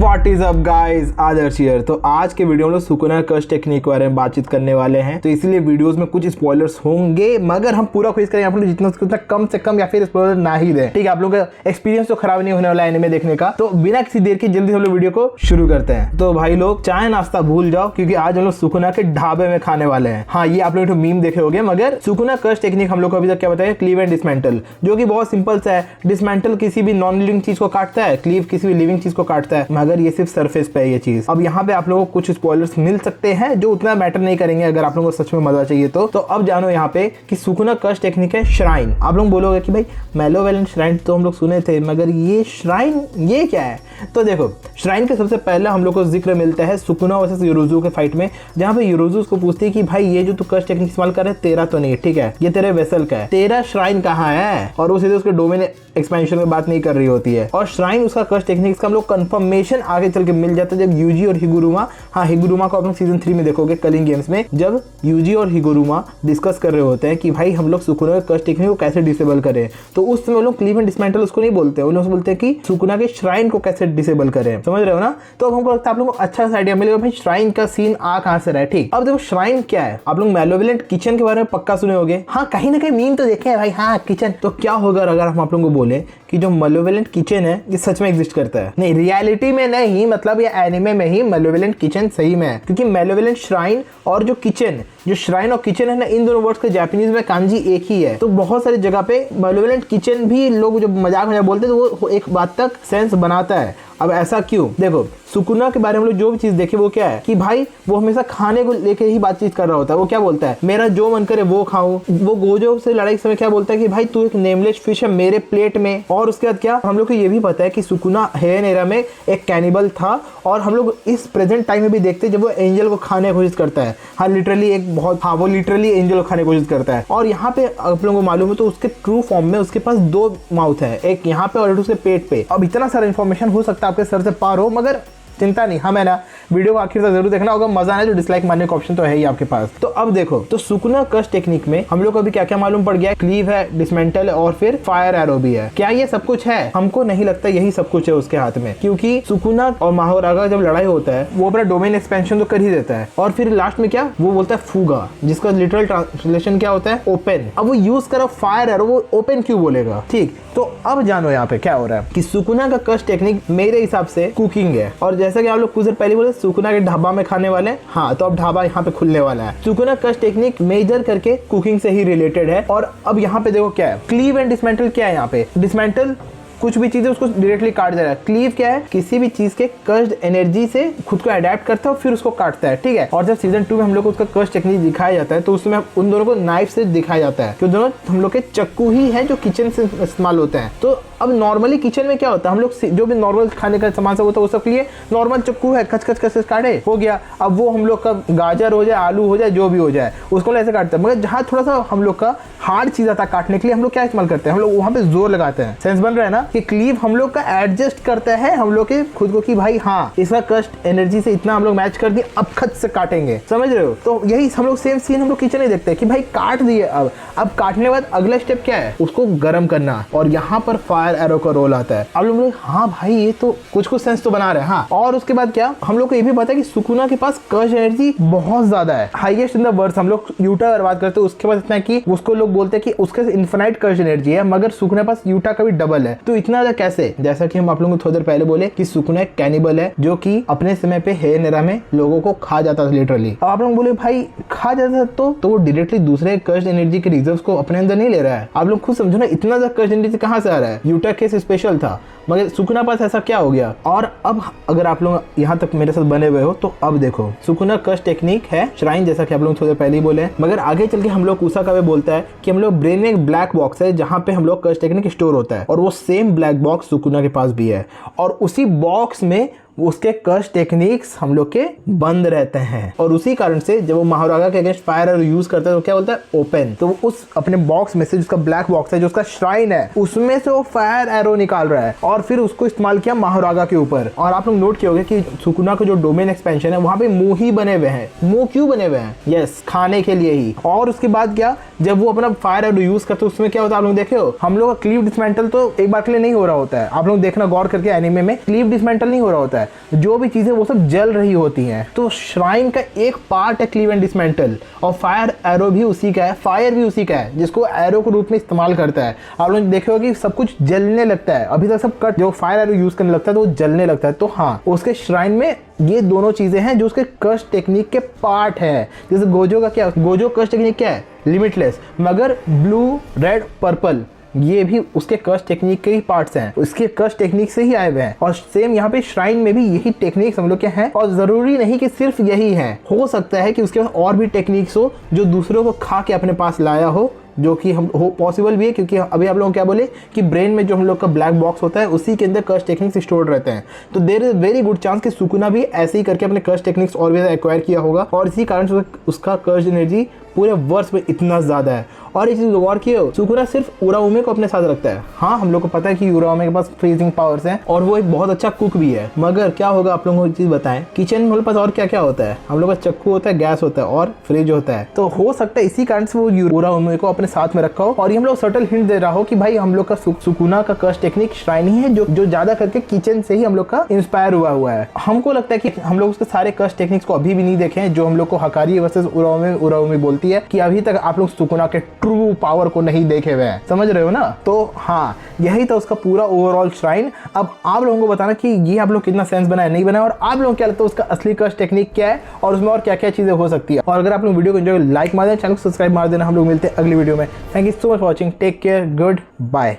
What is up guys, Adarsh here. तो आज के वीडियो में लोग सुकुना कर्स्ट टेक्निक के बारे में बातचीत करने वाले हैं। तो इसीलिए वीडियोस में कुछ स्पॉयलर्स होंगे, मगर हम पूरा कोशिश करेंगे आप लोग जितना उतना कम से कम या फिर स्पॉइलर ना ही दें। ठीक है, आप लोगों का एक्सपीरियंस तो खराब नहीं होने वाला है एनिमे देखने का। तो बिना किसी देर की जल्दी हम लोग वीडियो को शुरू करते हैं। तो भाई लोग चाय नाश्ता भूल जाओ, क्योंकि आज हम लोग सुकुना के ढाबे में खाने वाले हैं। हाँ, ये आप लोग मीम देखे होंगे, मगर सुकुना कर्स्ट टेक्निक हम लोग को अभी तक क्या बताया, क्लीव एंड डिसमेंटल, जो कि बहुत सिंपल सा है। डिसमेंटल किसी भी नॉन लिविंग चीज को काटता है, क्लीव किसी भी लिविंग चीज को काटता है, मगर ये सिर्फ सरफेस पे है ये चीज। अब यहाँ पे आप लोगों को कुछ स्पॉयलर्स मिल सकते हैं जो उतना मैटर नहीं करेंगे अगर आप लोगों को सच में मजा चाहिए तो अब जानो यहाँ पे कि सुकुना कर्स्ट टेक्निक है श्राइन। आप लोग बोलोगे कि भाई मैलोवेलेंट श्राइन तो हम लोग सुने थे, मगर ये श्राइन ये क्या है? तो देखो, श्राइन के सबसे पहले हम लोग को जिक्र मिलता है सुकुना वर्सेस योरोज़ु के फाइट में, जहाँ पे योरोज़ु उसको पूछती है कि भाई ये जो तू कर्स्ट टेक्निक इस्तेमाल कर रहा है तेरा तो नहीं, ठीक है, ये तेरे वेसल का है, तेरा श्राइन कहाँ है? और वो सीधे उसके डोमेन एक्सपेंशन में बात नहीं कर रही होती है। और श्राइन उसका कर्स्ट टेक्निक का हम लोग कंफर्मेशन आगे चल के मिल जाता है जब यूजी और हिगुरुमा, हाँ हिगुरुमा को आप लोग सीजन 3 में देखोगे कलिंग गेम्स में, जब यूजी और हिगुरुमा डिस्कस कर रहे होते हैं कि भाई हम लोग सुकुना के कर्स्ट टेक्निक को कैसे डिसेबल करें। तो उस समय लोग क्लीव एंड डिसमेंटल उसको नहीं बोलते, वो लोग बोलते हैं कि सुकुना के श्राइन को कैसे डिसेबल करें। समझ रहे हो ना? तो अब हमको लगता है आप लोगों को अच्छा सा आइडिया मिलेगा भाई श्राइन का सीन आ कहां से रहा है। ठीक, अब देखो श्राइन क्या है। आप लोग मैलोवेलेंट किचन के बारे में पक्का सुने होंगे, हाँ कहीं ना कहीं मीम तो देखे हैं भाई। हाँ किचन, तो क्या होगा अगर हम आप लोगों को बोले कि जो मैलोवेलेंट किचन है ये सच में एग्जिस्ट करता है? नहीं, रियलिटी में नहीं, मतलब ये एनिमे में ही मैलोवेलेंट किचन सही में है, क्योंकि मैलोवेलेंट श्राइन और जो किचन, जो श्राइन और किचन है ना, इन दोनों वर्ड्स का जापानीज में कांजी एक ही है। तो बहुत सारी जगह पे मैलोवेलेंट किचन भी लोग जो मजाक बोलते हैं तो वो एक बात तक सेंस बनाता है। अब ऐसा क्यों? देखो, सुकुना के बारे में जो भी चीज देखे वो क्या है कि भाई वो हमेशा खाने को लेके ही बातचीत कर रहा होता है। वो क्या बोलता है, मेरा जो मन करे वो खाऊं। वो गोजो से लड़ाई के समय क्या बोलता है कि भाई तू एक नेमलेस फिश है मेरे प्लेट में। और उसके बाद क्या, हम लोग को ये भी पता है कि सुकुना हेन एरा में एक कैनिबल था, और हम लोग इस प्रेजेंट टाइम में भी देखते हैं जब वो एंजल को खाने की कोशिश करता है। हाँ लिटरली एक बहुत, हाँ वो लिटरली एंजल को खाने की कोशिश करता है। और यहाँ पे आप लोगों को मालूम है तो उसके ट्रू फॉर्म में उसके पास 2 माउथ है, एक यहाँ पे और उसके पेट पे। अब इतना सारा इन्फॉर्मेशन हो सकता है आपके सर से पार हो, मगर चिंता नहीं, हमें ना वीडियो को आखिर तक जरूर देखना होगा। मजा आना, जो डिसलाइक मारने का ऑप्शन तो है ही आपके पास। तो अब देखो, तो सुकुना कर्स्ट टेक्निक में हम लोग को अभी क्या क्या मालूम पड़ गया है, क्लीव है, डिसमेंटल है और फिर फायर एरो भी है। क्या ये सब कुछ है? हमको नहीं लगता यही सब कुछ है उसके हाथ में, क्योंकि सुकुना और माहोरागा जब लड़ाई होता है वो अपना डोमेन एक्सपेंशन तो कर ही देता है, और फिर लास्ट में क्या वो बोलता है फूगा, जिसका लिटरल ट्रांसलेशन क्या होता है, ओपन। अब वो यूज करो फायर एरो, वो ओपन क्यों बोलेगा? ठीक, तो अब जानो यहाँ पे क्या हो रहा है कि सुकुना का कर्स्ट टेक्निक मेरे हिसाब से कुकिंग है। और जैसा कि आप लोग कुछ देर पहले बोले सुकुना के ढाबा में खाने वाले हैं, हाँ तो अब ढाबा यहाँ पे खुलने वाला है। सुकुना कर्स्ट टेक्निक मेजर करके कुकिंग से ही रिलेटेड है। और अब यहाँ पे देखो क्या है, क्लीव एंड डिसमेंटल क्या है यहाँ पे। डिसमेंटल कुछ भी चीज है उसको डायरेक्टली काट दे रहा है। क्लीव क्या है, किसी भी चीज के कर्स्ट एनर्जी से खुद को अडेप्ट करता है और फिर उसको काटता है। ठीक है, और जब सीजन 2 में हम लोग को उसका कर्स्ट टेक्निक दिखाया जाता है तो उसमें उन दोनों को नाइफ से दिखाया जाता है, क्योंकि दोनों हम लोग के चाकू ही है जो किचन से इस्तेमाल होते हैं। तो अब नॉर्मली किचन में क्या होता है, हम लोग जो भी नॉर्मल खाने का सामान सब होता है वो सब के लिए नॉर्मल चाकू है, खच खच खच काटे हो गया। अब वो हम लोग का गाजर हो जाए, आलू हो जाए, जो भी हो जाए उसको ऐसे काटते हैं। मगर जहाँ थोड़ा सा हम लोग का हार्ड चीज आता है काटने के लिए, हम लोग क्या इस्तेमाल करते हैं, हम लोग वहाँ पे जोर लगाते हैं। सेंस बन रहा है ना कि क्लीव हम लोग का एडजस्ट करता है हम लोग के खुद को कि भाई हाँ इसका कर्स्ट एनर्जी से इतना हम लोग मैच कर दिए, अब खच से काटेंगे। समझ रहे हो? तो यही हम लोग सेम सीन हम लोग किचन में देखते हैं कि भाई काट दिए, अब काटने के बाद अगला स्टेप क्या है, उसको गर्म करना। और यहाँ पर फायर एरो का रोल आता है। अब लोग हाँ भाई ये तो कुछ सेंस तो बना रहे हैं। हाँ, और उसके बाद क्या, हम लोग को ये भी पता है कि सुकुना के पास कर्स्ट एनर्जी बहुत ज्यादा है, हाईएस्ट इन द वर्ल्ड। हम लोग यूटा अगर बात करते हैं उसके पास इतना है कि उसको लोग बोलते हैं कि उसके इन्फिनाइट कर्स्ट एनर्जी है, मगर सुकुना के पास यूटा का भी डबल है। तो इतना ज्यादा कैसे? जैसा कि हम आप लोगों को थोड़ी देर पहले बोले कि सुकुना एक कैनिबल है जो कि अपने समय पे हेन एरा में लोगों को खा जाता था लिटरली। अब आप लोग बोले भाई खा जाता था तो वो डायरेक्टली दूसरे कर्स्ट एनर्जी के रिजर्व्स को अपने अंदर नहीं ले रहा है। आप लोग खुद समझो ना, इतना ज्यादा कर्स्ट एनर्जी कहां से आ रहा है? यूटा केस स्पेशल था, मगर सुकुना पास ऐसा क्या हो गया? और अब अगर आप लोग यहाँ तक मेरे साथ बने हुए हो तो अब देखो, सुकुना कर्स्ट टेक्निक है श्राइन, जैसा कि आप लोग थोड़े पहले ही बोले, मगर आगे चल के हम लोग उसा का बोलता है कि हम लोग ब्रेन में एक ब्लैक बॉक्स है जहाँ पे हम लोग कर्स्ट टेक्निक स्टोर होता है, और वो सेम ब्लैक बॉक्स सुकुना के पास भी है। और उसी बॉक्स में उसके कर्स्ट टेक्निक्स हम लोग के बंद रहते हैं, और उसी कारण से जब वो माहोरागा के अगेंस्ट फायर एरो यूज करता है तो क्या बोलता है, ओपन। तो वो उस अपने बॉक्स में से, जिसका ब्लैक बॉक्स है, जो उसका श्राइन है, उसमें से वो फायर एरो निकाल रहा है और फिर उसको इस्तेमाल किया माहोरागा के ऊपर। और आप लोग नोट किए होंगे कि सुकुना का जो डोमेन एक्सपेंशन है वहां पे मुंह ही बने हुए हैं। मुंह क्यों बने हुए हैं? यस, खाने के लिए ही। और उसके बाद क्या, जब वो अपना फायर एरो यूज करते उसमें क्या होता है आप लोग देखे हो, हम लोग का क्लीव डिसमेंटल तो एक बार के लिए नहीं हो रहा होता है। आप लोग देखना गौर करके एनीमे में क्लीव डिसमेंटल नहीं हो रहा होता है, है, जो भी चीजें वो सब जल रही होती हैं। तो श्राइन का एक पार्ट है क्लीव एंड डिसमेंटल, और फायर एरो भी उसी का है, फायर भी उसी का है जिसको एरो के रूप में इस्तेमाल करता है। आप लोग देखे हो कि सब कुछ जलने लगता है, अभी तक सब कट जो फायर एरो यूज करने लगता है तो वो जलने लगता है। तो हाँ, उसके श्राइन में ये दोनों चीजें हैं जो उसके कर्स टेक्निक के पार्ट है। जैसे गोजो का क्या, गोजो कर्स टेक्निक क्या है, लिमिटलेस, मगर ब्लू रेड पर्पल ये भी उसके कर्स टेक्निक के ही पार्ट्स हैं, उसके कर्स टेक्निक से ही आए हुए हैं। और सेम यहाँ पे श्राइन में भी यही टेक्निक्स हम लोग के हैं, और जरूरी नहीं कि सिर्फ यही है, हो सकता है कि उसके पास और भी टेक्निक्स हो जो दूसरों को खा के अपने पास लाया हो, जो कि हम हो पॉसिबल भी है, क्योंकि अभी आप लोग क्या बोले कि ब्रेन में जो हम लोग का ब्लैक बॉक्स होता है उसी के अंदर कर्स टेक्निक्स स्टोर्ड रहते हैं। तो there is very good chance कि सुकुना भी ऐसे ही करके अपने कर्स टेक्निक्स और भी ज़्यादा एक्वायर किया होगा, और इसी कारण से उसका कर्स एनर्जी पूरे वर्ष में इतना ज़्यादा है। और ये चीज़ गौर किए हो, सुकुना सिर्फ उराउमे को अपने साथ रखता है। हाँ, हम लोग को पता है कि उराउमे के पास फ्रीजिंग पावर्स हैं और वो एक बहुत अच्छा कुक भी है, मगर क्या होगा आप लोगों को एक चीज़ बताएं, किचन में हमारे पास और क्या क्या होता है, हम लोग का चक्कू होता है, गैस होता है और फ्रिज होता है। तो हो सकता है इसी कारण से वो उराउमे को अपने साथ में रखा हो, और ये हम लोग सटल हिंट दे रहा हो कि भाई हम लोग का सुकुना का कर्स टेक्निक श्राइन ही है जो ज्यादा करके किचन से ही हम लोग का इंस्पायर हुआ है। हमको लगता है कि हम लोग उसके सारे कर्स टेक्निक्स को अभी भी नहीं देखे हैं, जो हम लोग को हकारी वर्सेस उराउमे बोलती है कि अभी तक आप लोग सुकुना के ट्रू पावर को नहीं देखे हुए हैं, समझ रहे हो ना। तो हाँ, यही था उसका पूरा ओवरऑल श्राइन। अब आप लोगों को बताना कि ये आप लोग कितना सेंस बनाया नहीं बनाया, और आप लोगों को क्या लगता है उसका असली कर्स टेक्निक क्या है और उसमें और क्या क्या चीजें हो सकती है। और अगर आप लोग वीडियो को एंजॉय लाइक मार देना, चैनल को सब्सक्राइब मार देना। हम लोग मिलते हैं अगली वीडियो में। Thank you so much for watching, take care, good bye.